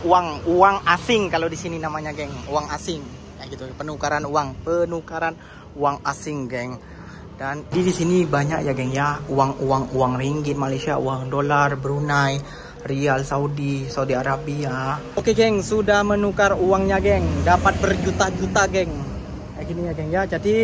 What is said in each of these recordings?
Uang asing kalau di sini namanya, geng. Uang asing kayak gitu, penukaran uang asing, geng. Dan di sini banyak ya, geng ya, uang ringgit Malaysia, uang dolar Brunei, rial Saudi Arabia. Oke, geng, sudah menukar uangnya, geng. Dapat berjuta-juta, geng. Kayak gini ya, geng ya. Jadi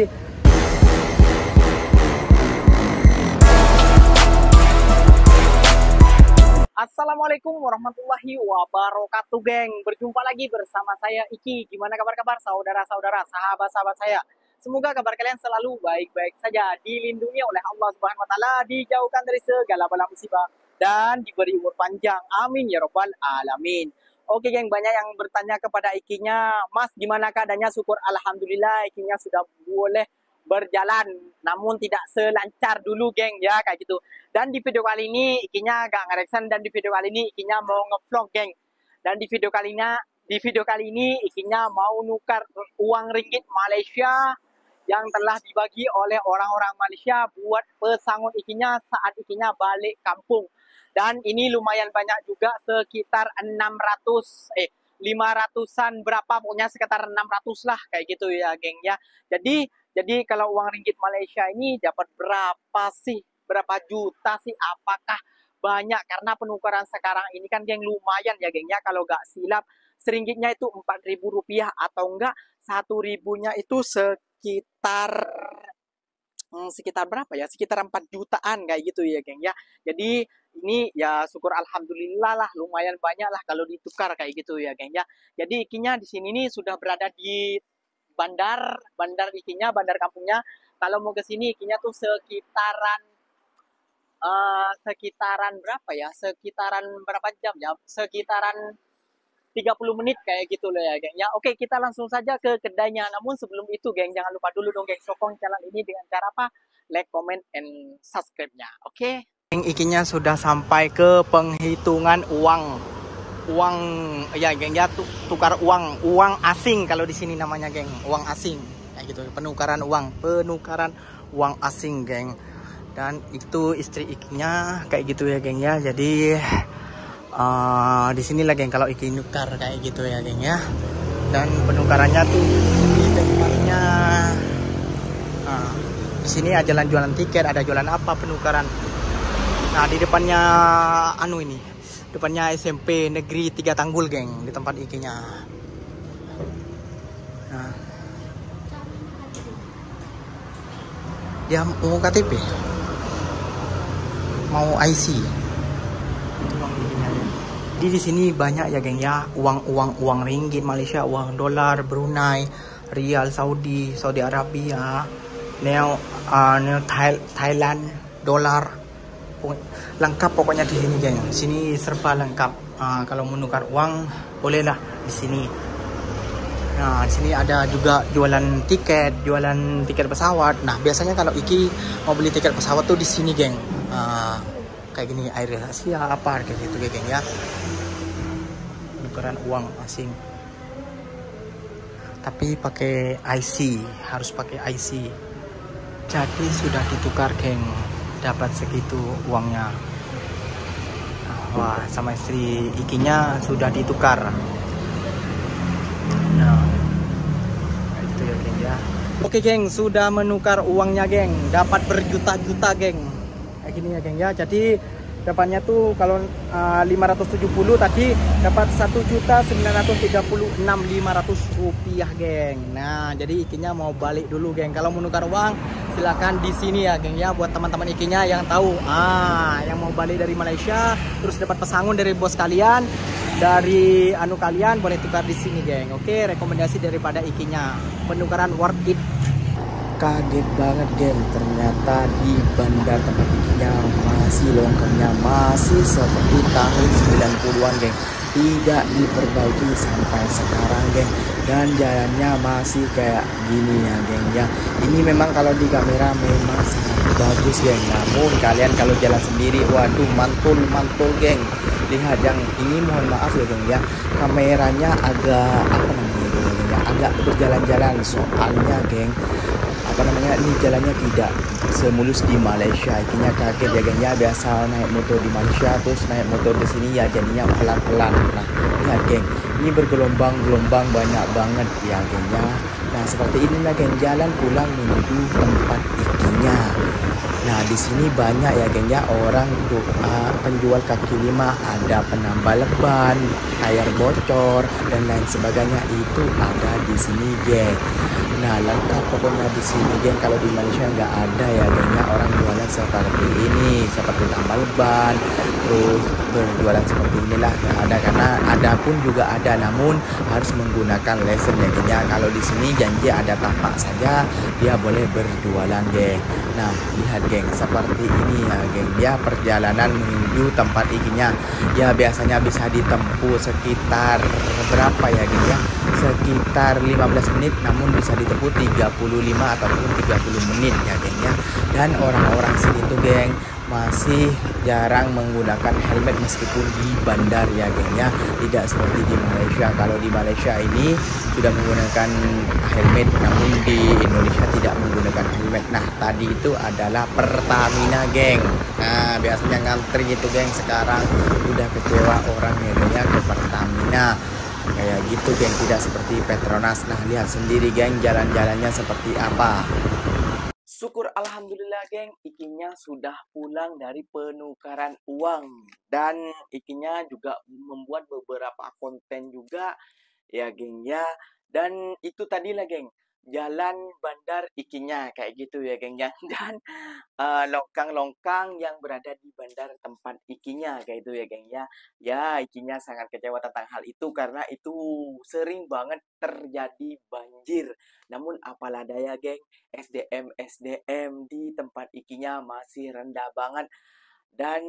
Assalamualaikum warahmatullahi wabarakatuh, geng. Berjumpa lagi bersama saya Iki. Gimana kabar saudara-saudara, sahabat-sahabat saya? Semoga kabar kalian selalu baik-baik saja, dilindungi oleh Allah Subhanahu wa taala, dijauhkan dari segala bala musibah dan diberi umur panjang. Amin ya robbal alamin. Oke, geng, banyak yang bertanya kepada Ikinya, "Mas, gimana keadaannya?" Syukur alhamdulillah Ikinya sudah boleh berjalan, namun tidak selancar dulu, geng, ya kayak gitu. Dan di video kali ini Ikinya agak ngereksan, dan di video kali ini Ikinya mau ngevlog, geng. Dan di video kali ini Ikinya mau nukar uang ringgit Malaysia yang telah dibagi oleh orang-orang Malaysia buat pesangon Ikinya saat Ikinya balik kampung. Dan ini lumayan banyak juga, sekitar 500-an berapa, pokoknya sekitar 600 lah kayak gitu ya, geng ya. Jadi kalau uang ringgit Malaysia ini dapat berapa sih? Berapa juta sih? Apakah banyak? Karena penukaran sekarang ini kan, geng, lumayan ya, geng ya. Kalau nggak silap, seringgitnya itu Rp4.000 atau enggak 1.000-nya itu sekitar berapa ya? Sekitar 4 jutaan kayak gitu ya, geng ya. Jadi ini ya syukur alhamdulillah lah, lumayan banyak lah kalau ditukar kayak gitu ya, geng ya. Jadi Ikinya di sini nih sudah berada di bandar Ikinya, bandar kampungnya. Kalau mau ke sini Ikinya tuh sekitaran berapa ya? Sekitaran berapa jam ya? Sekitaran 30 menit kayak gitu loh ya, geng ya. Oke, kita langsung saja ke kedainya. Namun sebelum itu, geng, jangan lupa dulu dong, geng, sokong channel ini dengan cara apa? Like, comment, and subscribe-nya. Oke. Geng, Ikinya sudah sampai ke penghitungan uang ya, geng ya, tukar uang asing kalau di sini namanya, geng. Uang asing kayak gitu, penukaran uang asing, geng. Dan itu istri Ikinya kayak gitu ya, geng ya. Jadi di sini lah, geng, kalau Iki nukar kayak gitu ya, geng ya. Dan penukarannya tuh di tempatnya, di sini ada jualan tiket, ada jualan apa penukaran. Nah, di depannya depannya SMP Negeri 3 Tanggul, geng, di tempat Ikinya. Nah, dia mau KTP, mau IC. Jadi di sini banyak ya, geng ya, uang ringgit Malaysia, uang dolar Brunei, rial Saudi Arabia, Thailand dolar, lengkap pokoknya di sini, geng. Sini serba lengkap. Kalau menukar uang bolehlah di sini. Nah, di sini ada juga jualan tiket pesawat. Nah, biasanya kalau Iki mau beli tiket pesawat tuh di sini, geng. Kayak gini, Air Asia apa kayak gitu, geng ya. Penukaran uang asing. Tapi pakai IC, harus pakai IC. Jadi sudah ditukar, geng. Dapat segitu uangnya. Wah, sama istri Ikinya sudah ditukar. Nah, itu ya, geng ya. Oke, geng, sudah menukar uangnya, geng. Dapat berjuta-juta, geng. Kayak gini ya, geng ya. Jadi dapatnya tuh kalau 570 tadi dapat 1.936.500 rupiah, geng. Nah, jadi Ikinya mau balik dulu, geng. Kalau menukar uang silakan di sini ya, geng ya, buat teman-teman Ikinya yang tahu, yang mau balik dari Malaysia terus dapat pesangon dari bos kalian, dari kalian, boleh tukar di sini, geng. Oke, rekomendasi daripada Ikinya, penukaran worth it. Kaget banget, geng, ternyata di bandar tempat Ikinya masih longgarnya masih seperti tahun 90-an, geng. Tidak diperbaiki sampai sekarang, geng. Dan jalannya masih kayak gini ya, geng ya. Ini memang kalau di kamera memang sangat bagus, geng. Namun kalian kalau jalan sendiri, waduh, mantul, geng. Lihat yang ini, mohon maaf ya, geng ya, kameranya agak agak berjalan-jalan soalnya, geng, apa namanya, ini jalannya tidak semulus di Malaysia. Ikinya kaget ya geng ya, biasa naik motor di Malaysia terus naik motor ke sini ya jadinya pelan-pelan. Nah lihat geng, ini bergelombang-gelombang banyak banget ya geng ya. Nah seperti inilah geng, jalan pulang menuju tempat ikinya. Nah, di sini banyak ya geng ya orang tuh penjual kaki lima, ada penambal ban, tayar bocor dan lain sebagainya itu ada di sini geng. Nah, lengkap pokoknya di sini geng. Kalau di Malaysia nggak ada ya geng ya orang jualan seperti ini, seperti tambal ban, terus berjualan seperti inilah yang ada, karena ada pun juga ada namun harus menggunakan lesen ya geng ya. Kalau di sini janji ada tapak saja dia boleh berjualan geng. Nah, lihat geng, seperti ini ya geng. Ya, perjalanan menuju tempat ikinya. Ya, biasanya bisa ditempuh sekitar berapa ya geng ya? Sekitar 15 menit, namun bisa ditempuh 35 ataupun 30 menit ya geng ya. Dan orang-orang sini tuh geng masih jarang menggunakan helmet meskipun di bandar ya geng ya. Tidak seperti di Malaysia. Kalau di Malaysia ini sudah menggunakan helmet, namun di Indonesia tidak menggunakan helmet. Nah tadi itu adalah Pertamina geng. Nah biasanya ngantri itu geng, sekarang udah kecewa orang ya geng ya ke Pertamina kayak gitu geng, tidak seperti Petronas. Nah lihat sendiri geng jalan-jalannya seperti apa. Syukur alhamdulillah geng, ikinya sudah pulang dari penukaran uang dan ikinya juga membuat beberapa konten juga ya geng ya. Dan itu tadi lah geng, jalan bandar ikinya kayak gitu ya geng ya. Dan longkang-longkang yang berada di bandar tempat ikinya kayak itu ya geng ya. Ya ikinya sangat kecewa tentang hal itu karena itu sering banget terjadi banjir. Namun apalah daya geng, SDM di tempat ikinya masih rendah banget dan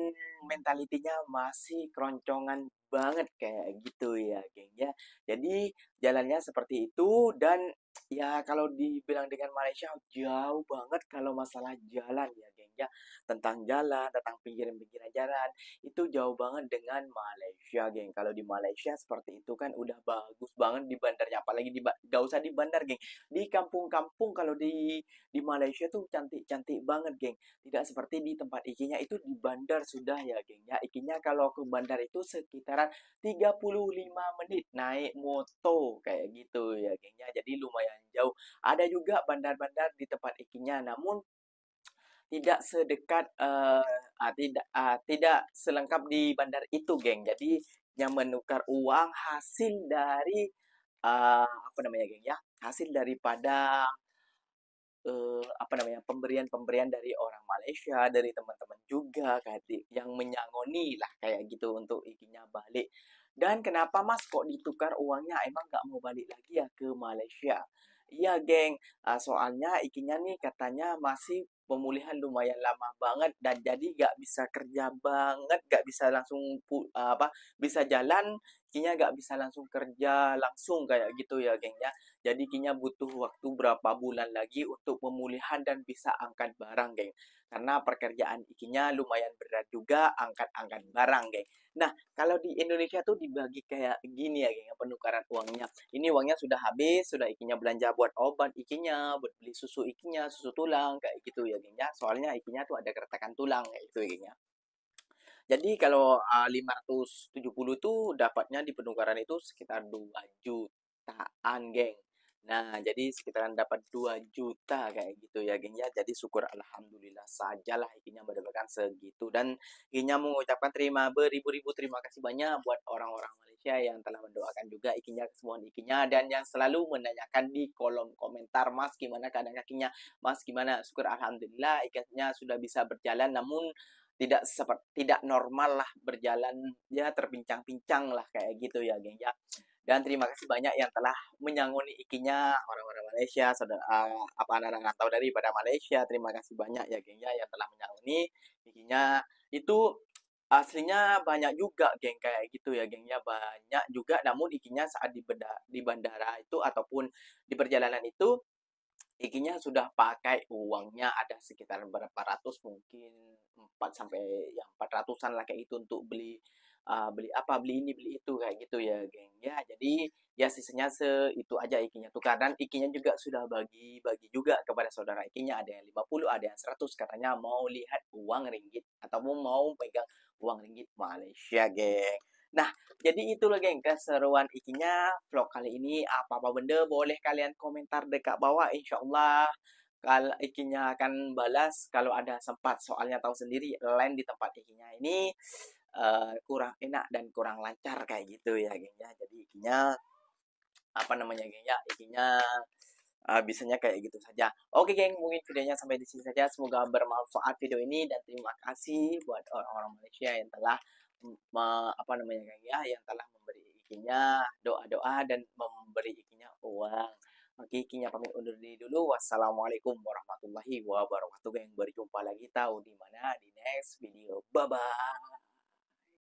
mentalitinya masih keroncongan banget kayak gitu ya geng ya. Jadi jalannya seperti itu dan ya kalau dibilang dengan Malaysia jauh banget kalau masalah jalan ya geng ya. Tentang jalan, tentang pinggiran-pinggiran jalan itu jauh banget dengan Malaysia geng. Kalau di Malaysia seperti itu kan udah bagus banget di bandarnya, apalagi gak usah di bandar geng. Di kampung-kampung kalau di Malaysia tuh cantik-cantik banget geng. Tidak seperti di tempat ikinya itu di bandar sudah ya geng ya. Ikinya kalau ke bandar itu sekitaran 35 menit naik moto kayak gitu ya geng ya. Jadi lumayan jauh. Ada juga bandar-bandar di tempat ikinya namun tidak sedekat tidak selengkap di bandar itu geng. Jadi yang menukar uang hasil dari apa namanya geng ya? Hasil daripada apa namanya, pemberian-pemberian dari orang Malaysia, dari teman-teman juga kayak yang menyangoni lah kayak gitu untuk ikinya balik. Dan kenapa Mas kok ditukar uangnya? Emang nggak mau balik lagi ya ke Malaysia? Iya geng, soalnya ikinya nih katanya masih pemulihan lumayan lama banget dan jadi nggak bisa kerja banget, nggak bisa langsung apa bisa jalan, ikinya nggak bisa langsung kerja langsung kayak gitu ya geng ya. Jadi Kinya butuh waktu berapa bulan lagi untuk pemulihan dan bisa angkat barang, geng. Karena pekerjaan Ikinya lumayan berat juga, angkat-angkat barang, geng. Nah, kalau di Indonesia tuh dibagi kayak gini ya, geng, penukaran uangnya. Ini uangnya sudah habis, sudah Ikinya belanja buat obat Ikinya, buat beli susu Ikinya, susu tulang, kayak gitu ya, geng. Ya, soalnya Ikinya tuh ada keretakan tulang, kayak gitu ya, geng. Ya. Jadi kalau 570 tuh dapatnya di penukaran itu sekitar 2 jutaan, geng. Nah, jadi sekitaran dapat 2 juta kayak gitu ya, geng ya. Jadi syukur alhamdulillah sajalah ikinya mendapatkan segitu dan ikinya mengucapkan beribu-ribu terima kasih banyak buat orang-orang Malaysia yang telah mendoakan juga ikinya kesembuhan ikinya dan yang selalu menanyakan di kolom komentar, Mas gimana keadaan kakinya? Mas gimana? Syukur alhamdulillah ikinya sudah bisa berjalan namun tidak normal lah berjalan ya terpincang-pincang lah kayak gitu ya geng ya. Dan terima kasih banyak yang telah menyangoni ikinya orang-orang Malaysia, saudara apa anak-anak tahu daripada Malaysia. Terima kasih banyak ya geng ya yang telah menyangoni ikinya. Itu aslinya banyak juga geng kayak gitu ya geng ya, banyak juga namun ikinya saat di bandara itu ataupun di perjalanan itu ikinya sudah pakai uangnya ada sekitar berapa ratus mungkin 4 sampai yang 400-an lah kayak itu untuk beli beli apa, beli ini, beli itu kayak gitu ya, geng. Ya, jadi ya sisanya itu aja ikinya tukar dan ikinya juga sudah bagi-bagi juga kepada saudara ikinya ada yang 50 ada yang 100 katanya mau lihat uang ringgit atau mau pegang uang ringgit Malaysia, geng. Nah, jadi itulah geng keseruan ikinya vlog kali ini. Apa-apa benda boleh kalian komentar dekat bawah. Insya Allah kalau ikinya akan balas kalau ada sempat. Soalnya tahu sendiri land di tempat ikinya ini kurang enak dan kurang lancar kayak gitu ya geng ya. Jadi ikinya apa namanya geng ya, ikinya bisanya kayak gitu saja. Oke geng, mungkin videonya sampai di sini saja. Semoga bermanfaat video ini dan terima kasih buat orang-orang Malaysia yang telah apa namanya geng ya, yang telah memberi ikinya doa-doa dan memberi ikinya uang. Oke, ikinya pamit undur diri dulu. Wassalamualaikum warahmatullahi wabarakatuh geng. Berjumpa lagi tahu di mana di next video. Bye bye.